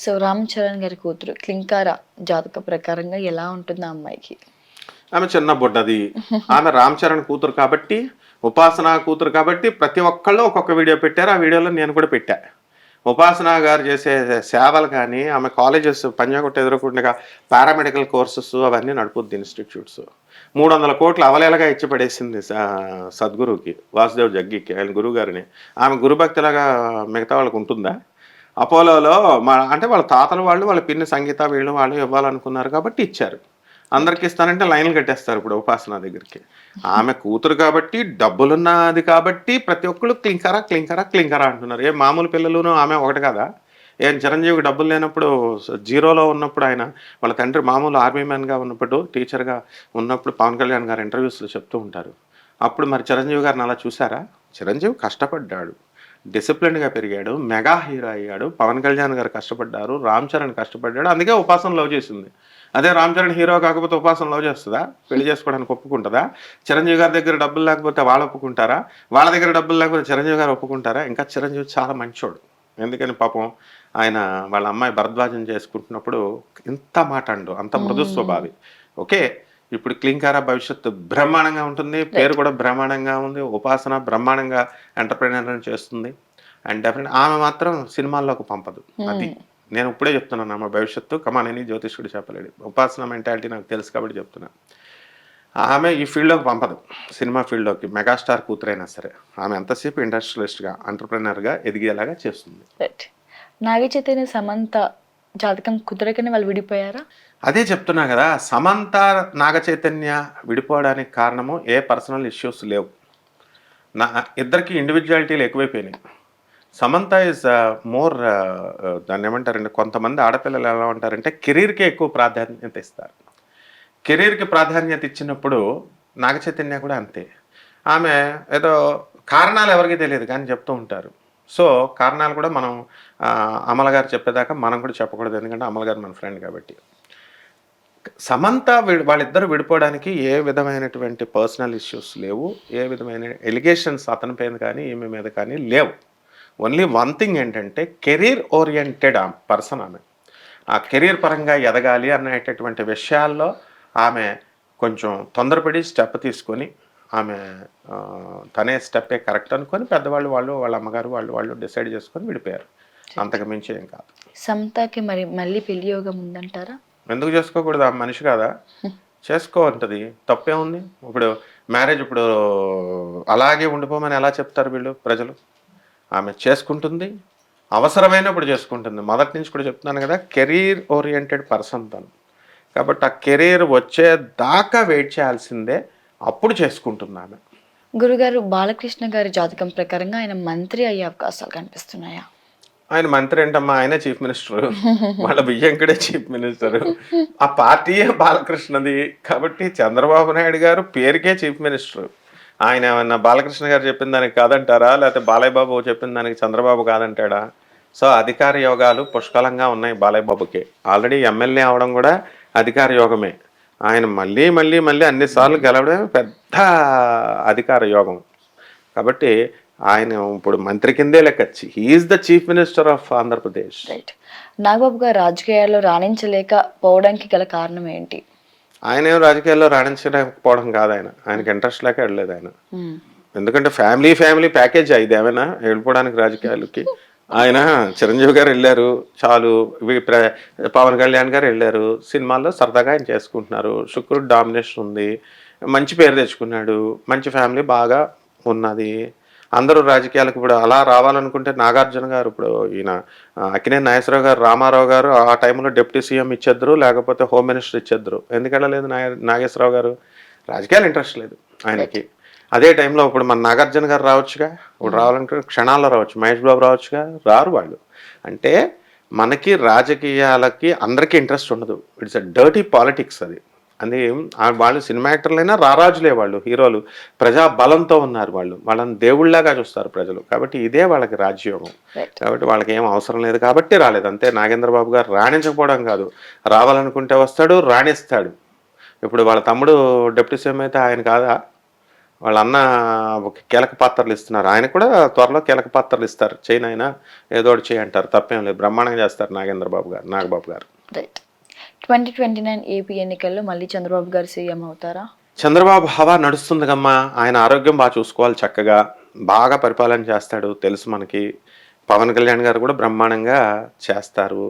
So 'Ram Charan' గారి కూతురు 'క్లింకార' జాతక ప్రకారంగా ఎలా ఉంటుంది ఆ అమ్మాయికి? ఆమె చిన్న బుడ్డది. ఆమె రామ్ చరణ్ కూతురు కాబట్టి, ఉపాసన కూతురు కాబట్టి ప్రతి ఒక్కళ్ళు ఒక్కొక్క వీడియో పెట్టారు. ఆ వీడియోలో నేను కూడా పెట్టా. ఉపాసన గారు చేసే సేవలు కానీ, ఆమె కాలేజెస్ పంజాగుట్ట ఎదురుకుండగా పారామెడికల్ కోర్సెస్ అవన్నీ నడుపుద్ది ఇన్‌స్టిట్యూట్స్. 300 కోట్లు అవలీలగా ఇచ్చి పడేసింది సద్గురువుకి, వాసుదేవ్ జగ్గికి ఆయన గురువుగారిని. ఆమె గురుభక్తిలాగా మిగతా వాళ్ళకుంటుందా? అపోలోలో అంటే వాళ్ళ తాతల వాళ్ళు, వాళ్ళ పిన్ని సంగీత వీళ్ళు వాళ్ళు ఇవ్వాలనుకున్నారు కాబట్టి ఇచ్చారు. రైట్. అందరికి ఇస్తానంటే లైన్లు కట్టేస్తారు ఇప్పుడు ఉపాసన దగ్గరికి. ఆమె కూతురు కాబట్టి, డబ్బులున్నది కాబట్టి ప్రతి ఒక్కళ్ళు క్లింకరా, క్లింకరా, క్లింకరా అంటున్నారు. ఏ మామూలు పిల్లలును ఆమె ఒకటి కదా! ఏం చిరంజీవికి డబ్బులు లేనప్పుడు జీరోలో ఉన్నప్పుడు ఆయన వాళ్ళ తండ్రి మామూలు ఆర్మీ మ్యాన్‌గా ఉన్నప్పుడు, టీచర్‌గా ఉన్నప్పుడు పవన్ కళ్యాణ్ గారు ఇంటర్వ్యూస్‌లో చెప్తూ ఉంటారు. అప్పుడు మరి చిరంజీవి గారిని అలా చూసారా? చిరంజీవి కష్టపడ్డాడు. డిసిప్లిన్‌గా పెరిగాడు. మెగా హీరో అయ్యాడు. పవన్ కళ్యాణ్ గారు కష్టపడ్డారు. రామ్ చరణ్ కష్టపడ్డాడు. అందుకే ఉపాసన లవ్ చేసింది. అదే రామ్ చరణ్ హీరో కాకపోతే ఉపాసన లవ్ చేస్తదా? పెళ్లి చేసుకోవడానికి ఒప్పుకుంటదా? చిరంజీవి గారి దగ్గర డబ్బులు లేకపోతే వాళ్ళు ఒప్పుకుంటారా? వాళ్ళ దగ్గర డబ్బులు లేకపోతే చిరంజీవి గారు ఒప్పుకుంటారా? ఇంకా చిరంజీవి చాలా మంచోడు. ఎందుకని పాపం ఆయన వాళ్ళ అమ్మాయి భరద్వాజం చేసుకుంటున్నప్పుడు ఇంత మాట అనడు. అంత మృదు హ్మ్. స్వభావి. ఓకే. ఇప్పుడు క్లీంకార భవిష్యత్తు బ్రహ్మాండంగా ఉంటుంది. పేరు రైట్. కూడా బ్రహ్మాండంగా ఉంది. ఉపాసన బ్రహ్మాండంగా ఎంటర్‌ప్రెన్యూర్‌ని చేస్తుంది. అండ్ డెఫినెట్ ఆమె మాత్రం సినిమాల్లోకి పంపదు. అది. హ్మ్. నేను ఇప్పుడే చెప్తున్నాను ఆమె భవిష్యత్తు కమానని జ్యోతిష్కుడు చెప్పలేడు. ఉపాసన మెంటాలిటీ నాకు తెలుసు కాబట్టి చెప్తున్నా. ఆమె ఈ ఫీల్డ్‌లోకి పంపదు. సినిమా ఫీల్డ్‌లోకి మెగాస్టార్ కూతురైనా సరే. ఆమె ఎంతసేపు ఇండస్ట్రియలిస్ట్‌గా, ఎంటర్‌ప్రెన్యూర్‌గా ఎదిగేలాగా చేస్తుంది. రైట్. 'నాగ చైతన్య', 'సమంత' జాతకం కుదరకనే వాళ్ళు విడిపోయారా? అదే చెప్తున్నా గదా! సమంత, నాగచైతన్య విడిపోవడానికి కారణము ఏ పర్సనల్ ఇష్యూస్ లేవు. నా ఇద్దరికీ ఇండివిడ్యుయాలిటీలు ఎక్కువైపోయినాయి. సమంత ఈజ్ మోర్ దాన్నేమంటారండి కొంతమంది ఆడపిల్లలు ఎలా ఉంటారంటే కెరీర్‌కే ఎక్కువ ప్రాధాన్యత ఇస్తారు. కెరీర్‌కి ప్రాధాన్యత ఇచ్చినప్పుడు నాగచైతన్య కూడా అంతే. ఆమె ఏదో కారణాలు ఎవరికీ తెలీదు కానీ చెప్తూ ఉంటారు. సో, కారణాలు కూడా మనం అమల గారు చెప్పేదాకా మనం కూడా చెప్పకూడదు. ఎందుకంటే అమల గారు మన ఫ్రెండ్ కాబట్టి. సమంత వాళ్ళిద్దరూ విడిపోవడానికి ఏ విధమైనటువంటి పర్సనల్ ఇష్యూస్ లేవు. ఏ విధమైన ఎలిగేషన్స్ అతని పైన కానీ, ఈమె మీద కానీ లేవు. ఓన్లీ వన్ థింగ్ ఏంటంటే కెరీర్ ఓరియెంటెడ్ పర్సన్ ఆమె. ఆ కెరీర్ పరంగా ఎదగాలి అనేటటువంటి విషయాల్లో ఆమె కొంచెం తొందరపడి స్టెప్ తీసుకొని ఆమె తనే స్టెప్పే కరెక్ట్ అనుకొని పెద్దవాళ్ళు వాళ్ళ అమ్మగారు వాళ్ళు డిసైడ్ చేసుకొని విడిపోయారు. రైట్. అంతకు మించి ఏం కాదు. 'సమంతకి' మరి మళ్ళీ పెళ్లి యోగం ఉందంటారా? ఎందుకు చేసుకోకూడదు? ఆమె మనిషి కాదా? చేసుకో అంటది. తప్పేముంది? ఇప్పుడు మ్యారేజ్ ఇప్పుడు అలాగే ఉండిపోమని ఎలా చెప్తారు వీళ్ళు ప్రజలు? ఆమె చేసుకుంటుంది. అవసరమైనప్పుడు చేసుకుంటుంది. మొదటి నుంచి కూడా చెప్తున్నాను గదా! కెరీర్ ఓరియెంటెడ్ పర్సన్ తను. కాబట్టి ఆ కెరీర్ వచ్చేదాకా వెయిట్ చేయాల్సిందే. అప్పుడు చేసుకుంటుందామె. గురుగారు 'బాలకృష్ణ' గారి జాతకం ప్రకారంగా ఆయన మంత్రి అయ్యే అవకాశాలు కనిపిస్తున్నాయా? ఆయన మంత్రి ఏంటమ్మా? ఆయనే చీఫ్ మినిస్టరు. వాళ్ళ బియ్యంకుడే చీఫ్ మినిస్టరు. ఆ పార్టీయే బాలకృష్ణది. కాబట్టి చంద్రబాబు నాయుడు గారు పేరుకే చీఫ్ మినిస్టరు. ఆయన ఏమన్నా బాలకృష్ణ గారు చెప్పిన దానికి కాదంటారా? లేకపోతే బాలయ్య బాబు చెప్పిన దానికి చంద్రబాబు కాదంటాడా? సో, అధికార యోగాలు పుష్కలంగా ఉన్నాయి బాలయ్య బాబుకి. ఆల్రెడీ ఎమ్మెల్యే అవ్వడం కూడా అధికార యోగమే. ఆయన మళ్ళీ అన్ని సార్లు గెలవడమే పెద్ద అధికార యోగం. కాబట్టి ఆయన ఇప్పుడు మంత్రి కిందే లెక్క. He is the chief minister of Andhra Pradesh. Right. Nagababu గారు రాజకీయాల్లో రాణించలేకపోవడానికి గల కారణం ఏంటి? ఆయనేం రాజకీయాల్లో రాణించలేకపోవడం కాదాయన. ఆయనకి ఇంట్రెస్ట్ లేక వెళ్ళలేదు ఆయన. హ్మ్. ఎందుకంటే ఫ్యామిలీ ప్యాకేజా ఇదేమైనా వెళ్ళిపోవడానికి రాజకీయాలకి? ఆయన చిరంజీవి గారు వెళ్ళారు. చాలు. పవన్ కళ్యాణ్ గారు వెళ్ళారు. సినిమాల్లో సరదాగా ఆయన చేసుకుంటున్నారు. శుక్రుడు డామినేషన్ ఉంది. మంచి పేరు తెచ్చుకున్నాడు. మంచి ఫ్యామిలీ బాగా ఉన్నది. అందరూ రాజకీయాలకు ఇప్పుడు అలా రావాలనుకుంటే నాగార్జున గారు ఇప్పుడు ఈయన అక్కినేని నాగేశ్వరరావు గారు, రామారావు గారు ఆ టైంలో డిప్యూటీ సీఎం ఇచ్చేద్దరు. లేకపోతే హోమ్ మినిస్టర్ ఇచ్చేద్దరు. ఎందుకు వెళ్ళలేదు నాగేశ్వరరావు గారు? రాజకీయాలు ఇంట్రెస్ట్ లేదు రైట్. ఆయనకి. అదే టైంలో ఇప్పుడు మన నాగార్జున గారు రావచ్చుగా. ఇప్పుడు హ్మ్. రావాలంటే క్షణాల్లో రావచ్చు. మహేష్ బాబు రావచ్చుగా. రారు వాళ్ళు. అంటే మనకి రాజకీయాలకి అందరికీ ఇంట్రెస్ట్ ఉండదు. ఇట్స్ ఎ డర్టీ పాలిటిక్స్ అది. అది వాళ్ళు సినిమా యాక్టర్లైనా రారాజులే వాళ్ళు హీరోలు. ప్రజా బలంతో ఉన్నారు వాళ్ళు. వాళ్ళని దేవుళ్ళలాగా చూస్తారు ప్రజలు. కాబట్టి ఇదే వాళ్ళకి రాజ్యోగం. రైట్. కాబట్టి వాళ్ళకి ఏం అవసరం లేదు కాబట్టి రాలేదు. అంతే నాగేంద్ర బాబు గారు రాణించకపోవడం కాదు. రావాలనుకుంటే వస్తాడు, రాణిస్తాడు. ఇప్పుడు వాళ్ళ తమ్ముడు డిప్యూటీ సీఎం అయితే ఆయన కాదా? వాళ్ళ అన్న ఒక కీలక పాత్రలు ఇస్తున్నారు. ఆయన కూడా త్వరలో కీలక పాత్రలు ఇస్తారు. చేయను ఆయన ఏదో ఒకటి చేయి అంటారు. తప్పేం లేదు. బ్రహ్మాండంగా చేస్తారు నాగబాబు గారు. రైట్. 2029 ఏపీ ఎన్నికల్లో మళ్ళీ చంద్రబాబు గారు సీఎం అవుతారా? చంద్రబాబు హవా నడుస్తుందిగమ్మా. ఆయన ఆరోగ్యం బాగా చూసుకోవాలి చక్కగా. బాగా పరిపాలన చేస్తాడు తెలుసు మనకి. పవన్ కళ్యాణ్ గారు కూడా బ్రహ్మాండంగా చేస్తారు.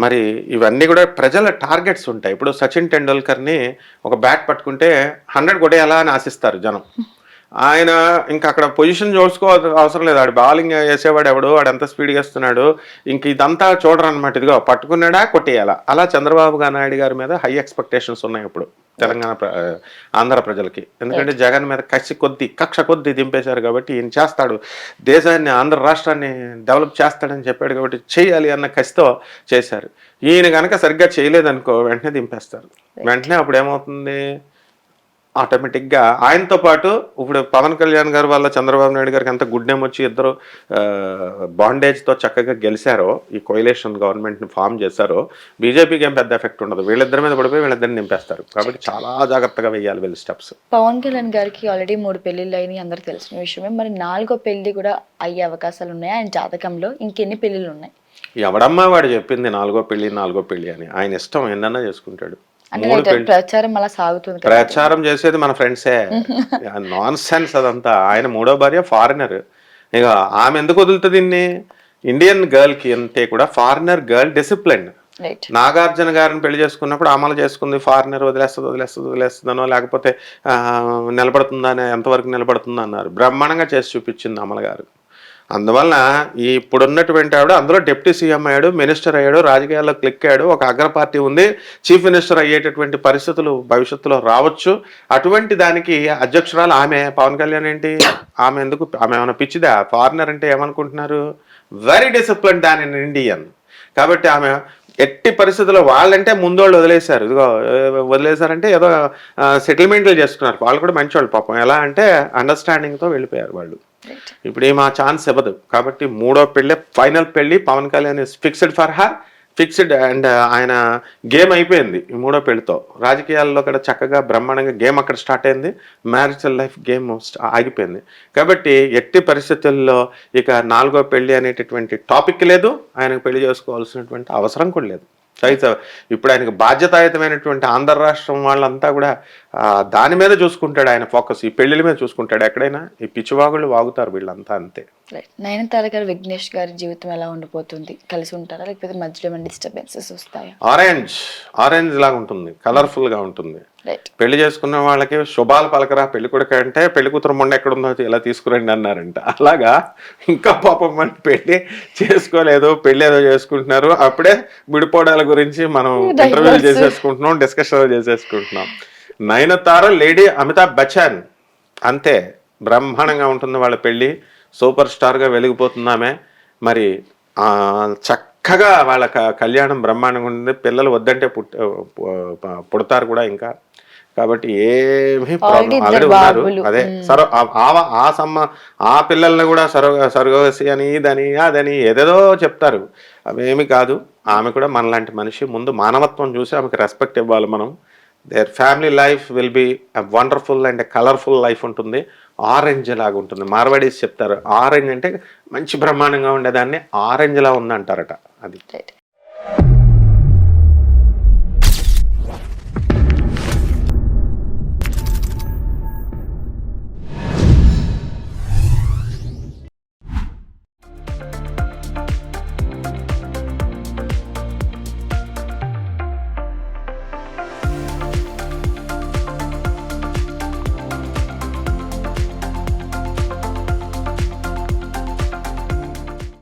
మరి ఇవన్నీ కూడా ప్రజల టార్గెట్స్ ఉంటాయి. ఇప్పుడు సచిన్ టెండూల్కర్ని ఒక బ్యాట్ పట్టుకుంటే 100 కొట్టేయాలా అని ఆశిస్తారు జనం. ఆయన ఇంకా అక్కడ పొజిషన్ అవసరం లేదు. ఆడు బౌలింగ్ వేసేవాడు ఎవడు, వాడు ఎంత స్పీడ్గా వేస్తున్నాడు, ఇంక ఇదంతా చూడరు అనమాట. ఇదిగో పట్టుకున్నాడా కొట్టేయాలా. అలా చంద్రబాబు నాయుడు గారి మీద హై ఎక్స్పెక్టేషన్స్ ఉన్నాయి ఇప్పుడు ఆంధ్ర ప్రజలకి. ఎందుకంటే జగన్ మీద కక్ష కొద్ది దింపేశారు కాబట్టి ఈయన చేస్తాడు, దేశాన్ని ఆంధ్ర రాష్ట్రాన్ని డెవలప్ చేస్తాడని చెప్పాడు కాబట్టి చేయాలి అన్న కసితో చేశారు. ఈయన కనుక సరిగ్గా చేయలేదనుకో వెంటనే దింపేస్తారు. వెంటనే అప్పుడు ఏమవుతుంది, ఆటోమేటిక్గా ఆయనతో పాటు ఇప్పుడు పవన్ కళ్యాణ్ గారు వల్ల చంద్రబాబు నాయుడు గారికి ఎంత గుడ్ నేమ్ వచ్చి ఇద్దరు బాండేజ్తో చక్కగా గెలిచారో, ఈ కోయిలేషన్ గవర్నమెంట్ని ఫామ్ చేశారో, బీజేపీకి ఏం పెద్ద ఎఫెక్ట్ ఉండదు. వీళ్ళిద్దరి మీద పడిపోయి వీళ్ళిద్దరిని నింపేస్తారు. కాబట్టి చాలా జాగ్రత్తగా వేయాలి వీళ్ళు స్టెప్స్. పవన్ కళ్యాణ్ గారికి ఆల్రెడీ 3 పెళ్లిళ్ళు అయినాయి, అందరికి తెలిసిన విషయమే. మరి 4వ పెళ్లి కూడా అయ్యే అవకాశాలు ఉన్నాయి ఆయన జాతకంలో. ఇంకెన్ని పెళ్లిళ్ళు ఉన్నాయి? ఎవడమ్మా వాడు చెప్పింది 4వ పెళ్లి అని? ఆయన ఇష్టం ఎన్నన్నా చేసుకుంటాడు. ప్రచారం అలా సాగుతుంది. ప్రచారం చేసేది మన ఫ్రెండ్సే. నాన్ సెన్స్ అదంతా. ఆయన 3వ భార్య ఫారినర్. ఇక ఆమె ఎందుకు వదులుతుంది ఇన్ని? ఇండియన్ గర్ల్కి అంతే కూడా ఫారినర్ గర్ల్ డిసిప్లిన్. నాగార్జున గారిని పెళ్లి చేసుకున్నప్పుడు అమలు చేసుకుంది ఫారినర్ వదిలేస్తుందనో లేకపోతే నిలబడుతుందా, ఎంతవరకు నిలబడుతుందా అన్నారు. బ్రహ్మాండంగా చేసి చూపించింది అమల గారు. అందువలన ఇప్పుడున్నటువంటి ఆవిడ అందులో డిప్యూటీ సీఎం అయ్యాడు, మినిస్టర్ అయ్యాడు, రాజకీయాల్లో క్లిక్ అయ్యాడు, ఒక అగ్ర పార్టీ ఉంది, చీఫ్ మినిస్టర్ అయ్యేటటువంటి పరిస్థితులు భవిష్యత్తులో రావచ్చు. అటువంటి దానికి అధ్యక్షురాలు ఆమె. పవన్ కళ్యాణ్ ఏంటి, ఆమె ఏమైనా పిచ్చిదా? ఫారినర్ అంటే ఏమనుకుంటున్నారు? Very discipline than in Indian. కాబట్టి ఆమె ఎట్టి పరిస్థితుల్లో వాళ్ళంటే ముందోళ్ళు వదిలేశారు. ఇదిగో వదిలేశారంటే ఏదో సెటిల్మెంట్లు చేసుకున్నారు. వాళ్ళు కూడా మంచివాళ్ళు పాపం. ఎలా అంటే అండర్స్టాండింగ్తో వెళ్ళిపోయారు వాళ్ళు. ఇప్పుడు ఏం ఆ ఛాన్స్ ఇవ్వదు. కాబట్టి 3వ పెళ్ళి, ఫైనల్ పెళ్ళి. Pawan Kalyan is fixed for her, fixed. And ఆయన గేమ్ అయిపోయింది ఈ 3వ పెళ్లితో. రాజకీయాల్లో కూడా చక్కగా బ్రహ్మాండంగా గేమ్ అక్కడ స్టార్ట్ అయింది. మ్యారిటల్ లైఫ్ గేమ్ ఆగిపోయింది. కాబట్టి ఎట్టి పరిస్థితుల్లో ఇక 4వ పెళ్లి అనేటటువంటి టాపిక్ లేదు. ఆయనకు పెళ్లి చేసుకోవాల్సినటువంటి అవసరం కూడా లేదు. అయితే ఇప్పుడు ఆయనకు బాధ్యతాయుతమైనటువంటి ఆంధ్ర రాష్ట్రం వాళ్ళంతా కూడా దాని మీద చూసుకుంటాడు ఆయన ఫోకస్. ఈ పెళ్లిల మీద చూసుకుంటాడు. ఎక్కడైనా ఈ పిచ్చివాగుళ్ళు వాగుతారు వీళ్ళంతా అంతే. నయనతార గారు, విఘ్నేష్ గారి జీవితం ఎలా ఉండిపోతుంది? కలిసి ఉంటారా లేకపోతే మధ్యలో ఏమైనా డిస్టర్బెన్సెస్ వస్తాయా? ఆరెంజ్ లాగా ఉంటుంది, కలర్ఫుల్ గా ఉంటుంది. పెళ్లి చేసుకున్న వాళ్ళకి శుభాలు పలకరా పెళ్లి కొడుకు అంటే, పెళ్లి కూతురు మొండ ఎక్కడుందో ఇలా తీసుకురండి అన్నారంట. అలాగా ఇంకా పాపం మన పెళ్లి చేసుకోలేదు, పెళ్లి ఏదో చేసుకుంటున్నారు. అప్పుడే విడిపోవడాల గురించి మనం ఇంటర్వ్యూలు చేసేసుకుంటున్నాం, డిస్కషన్ చేసేసుకుంటున్నాం. నయనతార లేడీ అమితాబ్ బచ్చన్ అంతే. బ్రహ్మాండంగా ఉంటుంది వాళ్ళ పెళ్ళి. సూపర్ స్టార్గా వెలిగిపోతున్నామే. మరి చక్కగా వాళ్ళ కళ్యాణం బ్రహ్మాండంగా ఉంటుంది. పిల్లలు వద్దంటే పుడతారు కూడా ఇంకా. కాబట్టి ఏమీ ప్రాబ్లం ఆల్రెడీ ఉన్నారు. అదే ఆ పిల్లల్ని కూడా సర్గవసి అని ఇదని అదని ఏదేదో చెప్తారు. అవేమి కాదు. ఆమె కూడా మనలాంటి మనిషి. ముందు మానవత్వం చూసి ఆమెకు రెస్పెక్ట్ ఇవ్వాలి మనం. Their family life will be wonderful and colourful life ఉంటుంది. ఆరెంజ్ లాగా ఉంటుంది. మార్వాడీస్ చెప్తారు ఆరెంజ్ అంటే మంచి బ్రహ్మాండంగా ఉండేదాన్ని ఆరెంజ్ లా ఉందంటారట. అది